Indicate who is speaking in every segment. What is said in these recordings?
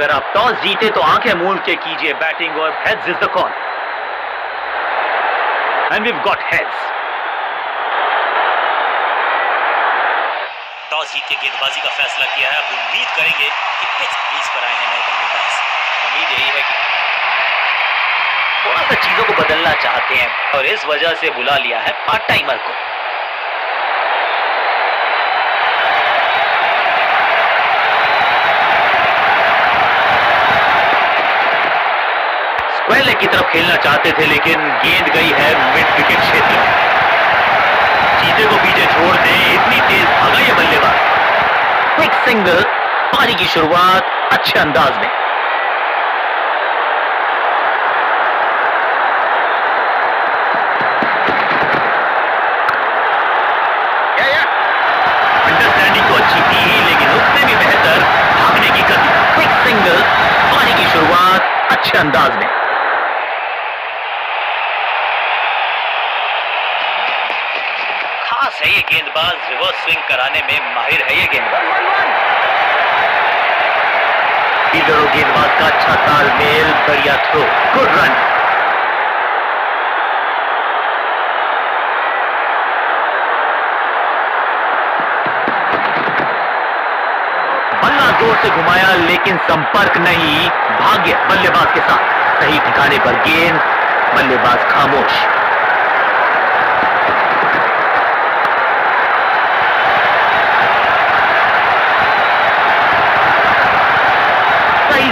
Speaker 1: अगर आप टॉस जीते तो आंखें मूंद के कीजिए बैटिंग और heads is the call and we got heads.
Speaker 2: Toss जीत के गेंदबाजी का फैसला किया है। अब उम्मीद करेंगे कि पिच क्रीज पर आए हैं नए बल्लेबाज।
Speaker 1: उम्मीद यही है कि थोड़ा सा चीजों को बदलना चाहते हैं और इस वजह से बुला लिया है पार्ट टाइमर को। स्क्वायर लेग की तरफ खेलना चाहते थे लेकिन गेंद गई है मिड विकेट क्षेत्र में। चीते को पीछे छोड़ दें, इतनी तेज भागा ये बल्लेबाज। क्विक सिंगल, पारी की शुरुआत अच्छे अंदाज में। अंडरस्टैंडिंग को अच्छी थी लेकिन उससे भी बेहतर भागने की गति। क्विक सिंगल, पारी की शुरुआत अच्छे अंदाज में। खास है ये गेंदबाज, रिवर्स स्विंग कराने में माहिर है ये गेंदबाज। फील्डर और गेंदबाज का अच्छा तालमेल, बढ़िया थ्रो, गुड रन। बल्ला जोर से घुमाया लेकिन संपर्क नहीं, भाग्य बल्लेबाज के साथ। सही ठिकाने पर गेंद, बल्लेबाज खामोश।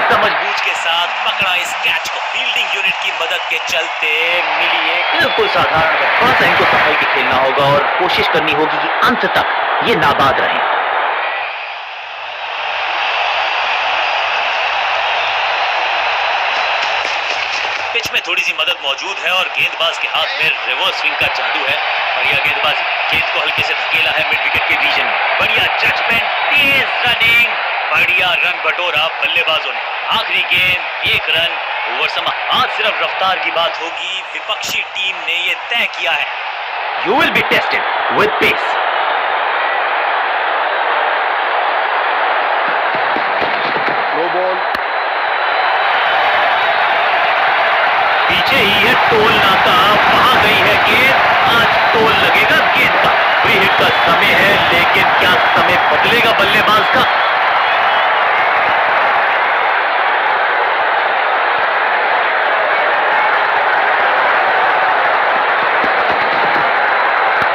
Speaker 2: समझबूझ के साथ पकड़ा इस कैच को। फील्डिंग यूनिट की मदद के चलते मिली एक
Speaker 1: बिल्कुल साधारण। थोड़ा सा इनको संभल के खेलना होगा और कोशिश करनी होगी कि अंत तक ये नाबाद रहे।
Speaker 2: पिच में थोड़ी सी मदद मौजूद है और गेंदबाज के हाथ में रिवर्स स्विंग का जादू है। बढ़िया गेंदबाजी, गेंद को हल्के से धकेला है मिड विकेट के रीजन में। बढ़िया जजमेंट, तेज रनिंग, बढ़िया रन बटोरा बल्लेबाजों ने। आखिरी गेंद, एक रन, ओवर समाप्त। आज सिर्फ रफ्तार की बात होगी, विपक्षी टीम ने ये तय किया है।
Speaker 1: You will be tested with pace.
Speaker 3: No ball.
Speaker 1: पीछे ही है टोल नाका, वहां गई है गेंद। आज टोल लगेगा गेंद का। फ्री हिट का समय है लेकिन क्या समय बदलेगा बल्लेबाज का?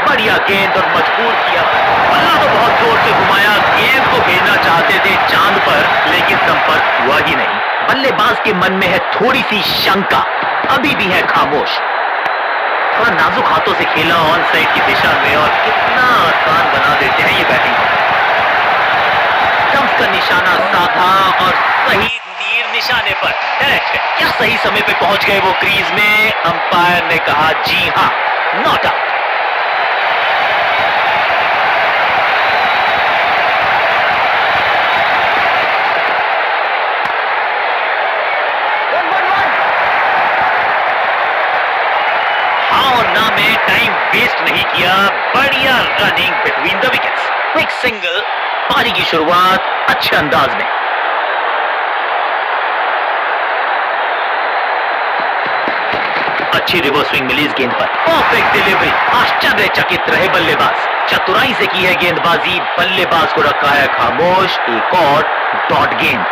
Speaker 1: बढ़िया गेंद और मजबूर किया। बल्ला तो बहुत जोर से घुमाया, गेंद को भेजना चाहते थे चांद पर लेकिन संपर्क हुआ ही नहीं। बल्लेबाज के मन में है थोड़ी सी शंका, अभी भी है खामोश। थोड़ा नाजुक हाथों से खेला ऑन साइड की दिशा में और कितना आसान बना देते हैं ये बैटिंग। स्टंप्स का निशाना साधा और सही तीर निशाने पर डायरेक्ट है। क्या सही समय पे पहुंच गए वो क्रीज में? अंपायर ने कहा जी हां, नॉट आउट। में टाइम वेस्ट नहीं किया, बढ़िया running between the wickets. Quick single, पारी की शुरुआत अच्छे अंदाज में। अच्छी रिवर्स स्विंग मिली इस गेंद पर। परफेक्ट डिलीवरी, आश्चर्यचकित रहे बल्लेबाज। चतुराई से की है गेंदबाजी, बल्लेबाज को रखा है खामोश। एक और डॉट गेंद।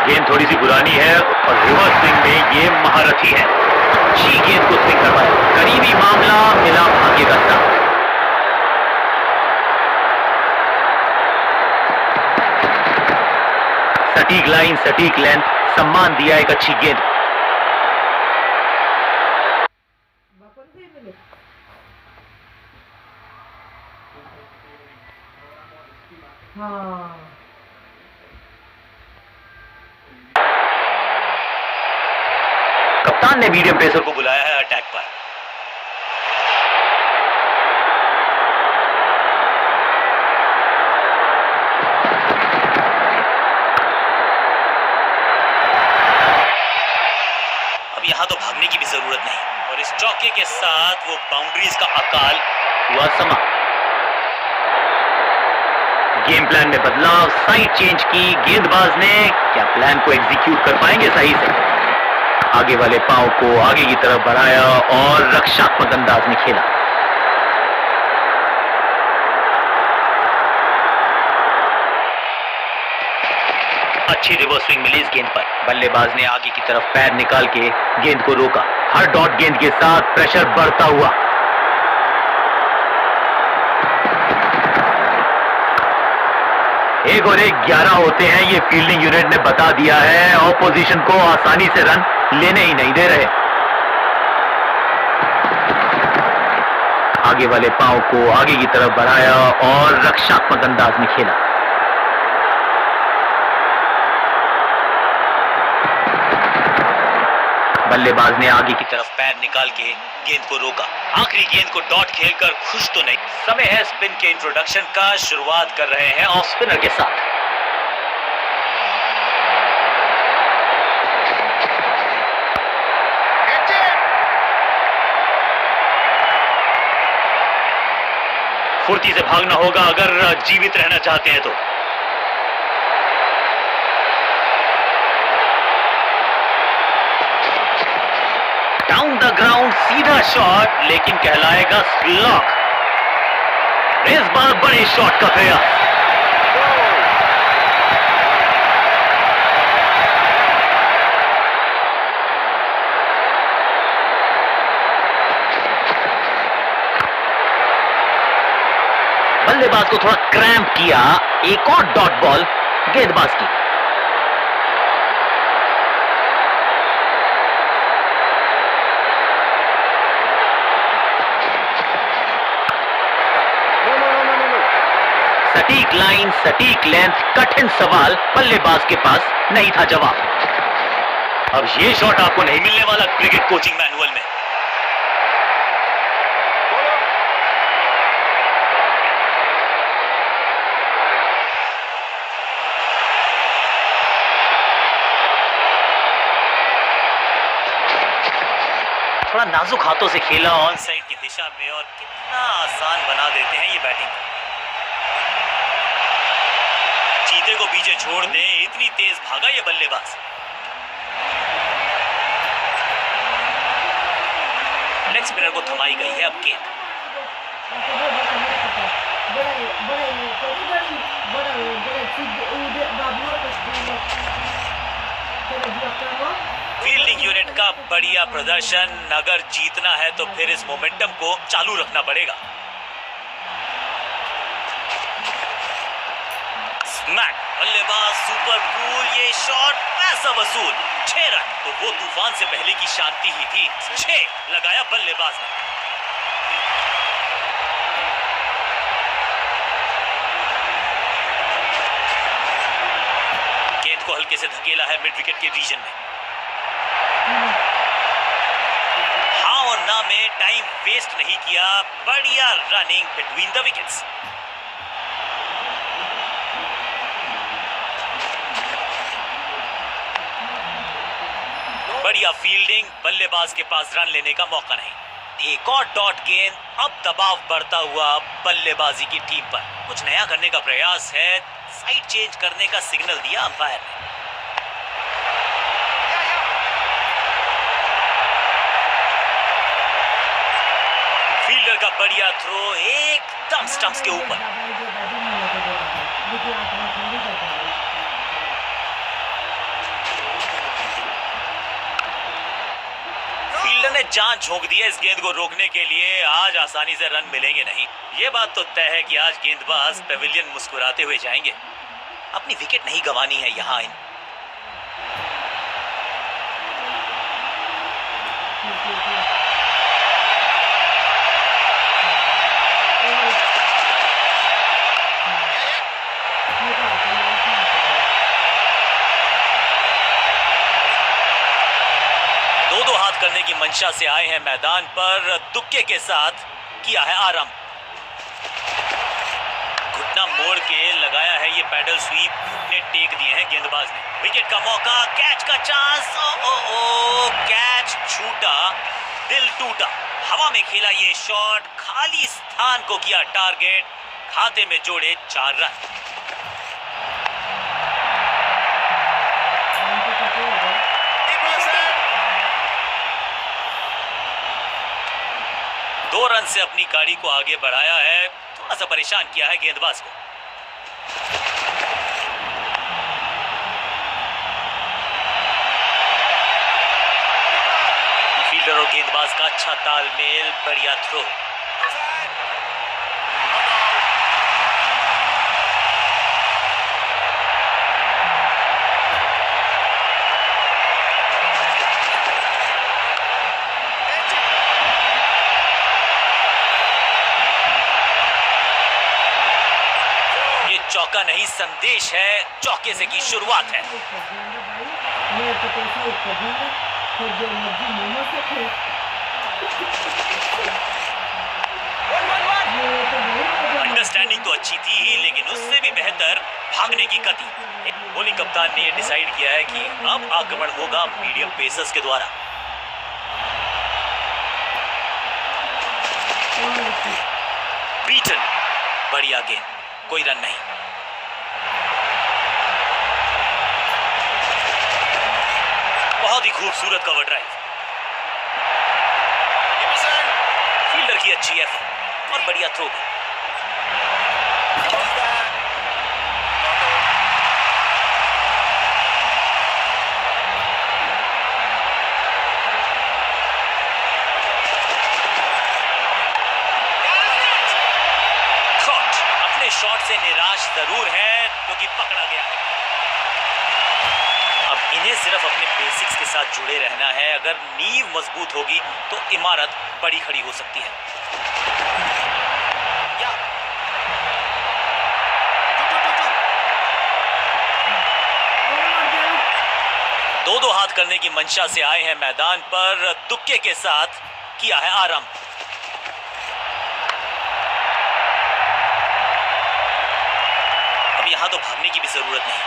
Speaker 1: गेंद थोड़ी सी पुरानी है और रिवर्स स्विंग में ये महारथी है। अच्छी गेंद को स्विंग करवाया, करीबी मामला, मिला भाग्य का साथ। सटीक लाइन, सटीक लेंथ, सम्मान दिया एक अच्छी गेंद।
Speaker 3: हाँ।
Speaker 1: कप्तान ने मीडियम पेसर को
Speaker 2: बुलाया है अटैक पर। अब यहां तो भागने की भी जरूरत नहीं और इस चौके के साथ वो बाउंड्रीज का अकाल
Speaker 1: हुआ समाप्त। गेम प्लान में बदलाव, साइड चेंज की गेंदबाज ने। क्या प्लान को एग्जीक्यूट कर पाएंगे सही से? आगे वाले पांव को आगे की तरफ बढ़ाया और रक्षात्मक अंदाज में खेला। अच्छी रिवर्स स्विंग मिली इस गेंद पर। बल्लेबाज ने आगे की तरफ पैर निकाल के गेंद को रोका। हर डॉट गेंद के साथ प्रेशर बढ़ता हुआ। एक और एक 11 होते हैं, ये फील्डिंग यूनिट ने बता दिया है। ऑपोजिशन को आसानी से रन लेने ही नहीं दे रहे। आगे वाले पांव को आगे की तरफ बढ़ाया और रक्षात्मक अंदाज में खेला। बल्लेबाज ने आगे की तरफ पैर निकाल के गेंद को रोका। आखिरी गेंद को डॉट खेलकर खुश तो नहीं। समय है स्पिन के इंट्रोडक्शन का। शुरुआत कर रहे हैं ऑफ स्पिनर के साथ। फुर्ती से भागना होगा अगर जीवित रहना चाहते हैं तो। डाउन द ग्राउंड सीधा शॉट, लेकिन कहलाएगा स्लॉग। इस बार बड़े शॉट का प्रयास। बल्लेबाज को थोड़ा क्रैम्प किया। एक और डॉट बॉल गेंदबाज की। सटीक लाइन, सटीक लेंथ, कठिन सवाल। बल्लेबाज के पास नहीं था जवाब।
Speaker 2: अब ये शॉट आपको नहीं मिलने वाला क्रिकेट कोचिंग मैनुअल में।
Speaker 1: थोड़ा नाजुक हाथों से खेला
Speaker 2: ऑन साइड की दिशा में, और कितना आसान बना देते हैं ये बैटिंग। चीते को पीछे छोड़ दे, इतनी तेज भागा ये बल्लेबाज। लेग स्पिनर को थमाई गई है अब गेंद। फील्डिंग यूनिट का बढ़िया प्रदर्शन। अगर जीतना है तो फिर इस मोमेंटम को चालू रखना पड़ेगा। स्मैक, बल्लेबाज सुपर कूल। ये शॉट पैसा वसूल। 6 रन, तो वो तूफान से पहले की शांति ही थी। 6 लगाया बल्लेबाज ने। गेंद को हल्के से धकेला है मिड विकेट के रीजन में। हाँ और ना में टाइम वेस्ट नहीं किया। बढ़िया रनिंग बिटवीन द विकेट्स। बढ़िया फील्डिंग। बल्लेबाज के पास रन लेने का मौका नहीं। एक और डॉट गेंद। अब दबाव बढ़ता हुआ बल्लेबाजी की टीम पर। कुछ नया करने का प्रयास है। साइड चेंज करने का सिग्नल दिया अंपायर ने। फील्डर का बढ़िया थ्रो एकदम स्टंप्स के ऊपर। फील्डर ने जान झोंक दिया इस गेंद को रोकने के लिए। आज आसानी से रन मिलेंगे नहीं। ये बात तो तय है कि आज गेंदबाज पेविलियन मुस्कुराते हुए जाएंगे। अपनी विकेट नहीं गंवानी है यहां। दो हाथ करने की मंशा से आए हैं मैदान पर। तुक्के के साथ किया है आराम। घुटना मोड़ के लगाया है ये पैडल स्वीप। घुटने टेक दिए हैं गेंदबाज ने। विकेट का मौका, कैच का चांस। कैच छूटा, दिल टूटा। हवा में खेला ये शॉट, खाली स्थान को किया टारगेट। खाते में जोड़े 4 रन। रन से अपनी गाड़ी को आगे बढ़ाया है, थोड़ा सा परेशान किया है गेंदबाज को। फील्डर और गेंदबाज का अच्छा तालमेल, बढ़िया थ्रो। चौका नहीं, संदेश है, चौके से की शुरुआत है। अंडरस्टैंडिंग तो अच्छी थी ही, लेकिन उससे भी बेहतर भागने की गति। बॉलिंग कप्तान ने डिसाइड किया है कि अब आक्रमण होगा मीडियम पेसर्स के द्वारा। बीटन, बढ़िया गेंद, कोई रन नहीं। बहुत ही खूबसूरत कवर ड्राइव। फील्डर की अच्छी एफर्ट और बढ़िया थ्रो भी। अपने शॉट से निराश जरूर है क्योंकि पकड़ा गया है। अब इन्हें सिर्फ अपने बेसिक्स के साथ जुड़े रहना है। अगर नींव मजबूत होगी तो इमारत बड़ी खड़ी हो सकती है। दो हाथ करने की मंशा से आए हैं मैदान पर, तुक्के के साथ किया है आराम। अब यहां तो भागने की भी जरूरत नहीं।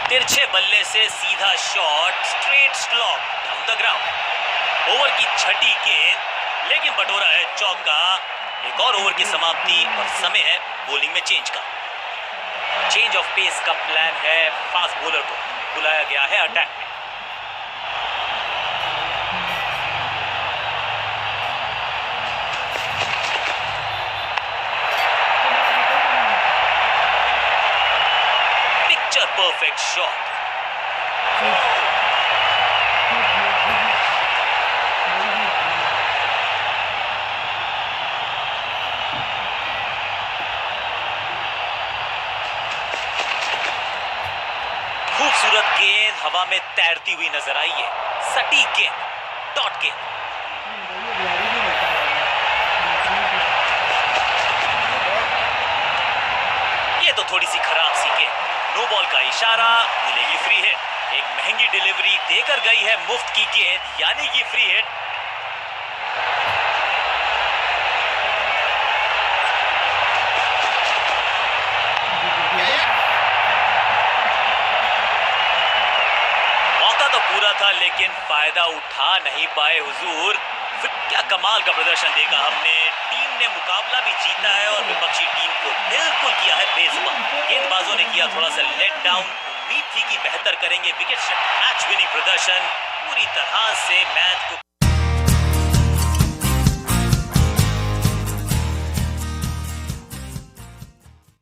Speaker 2: तिरछे बल्ले से सीधा shot, straight slope down the ground. Over की छठी गेंद, लेकिन बटोरा है चौका। एक और ओवर की समाप्ति और समय है बॉलिंग में चेंज का। चेंज ऑफ पेस का प्लान है, फास्ट बॉलर को बुलाया गया है अटैक में। Picture perfect shot. खूबसूरत गेंद हवा में तैरती हुई नजर आई है। सटीक गेंद, डॉट गेंद। ये तो थोड़ी सी खराब सी गेंद। नो बॉल का इशारा, मिलेगी फ्री हिट। एक महंगी डिलीवरी देकर गई है मुफ्त की गेंद, यानी कि फ्री हिट। पूरा था लेकिन फायदा उठा नहीं पाए हुजूर। फिर क्या कमाल का प्रदर्शन देखा हमने। टीम ने मुकाबला भी जीता है और विपक्षी टीम को बिल्कुल किया है बेज़ुबान। गेंदबाजों ने किया थोड़ा सा लेट डाउन। उम्मीद थी कि बेहतर करेंगे। विकेट मैच विनिंग प्रदर्शन, पूरी तरह से मैच को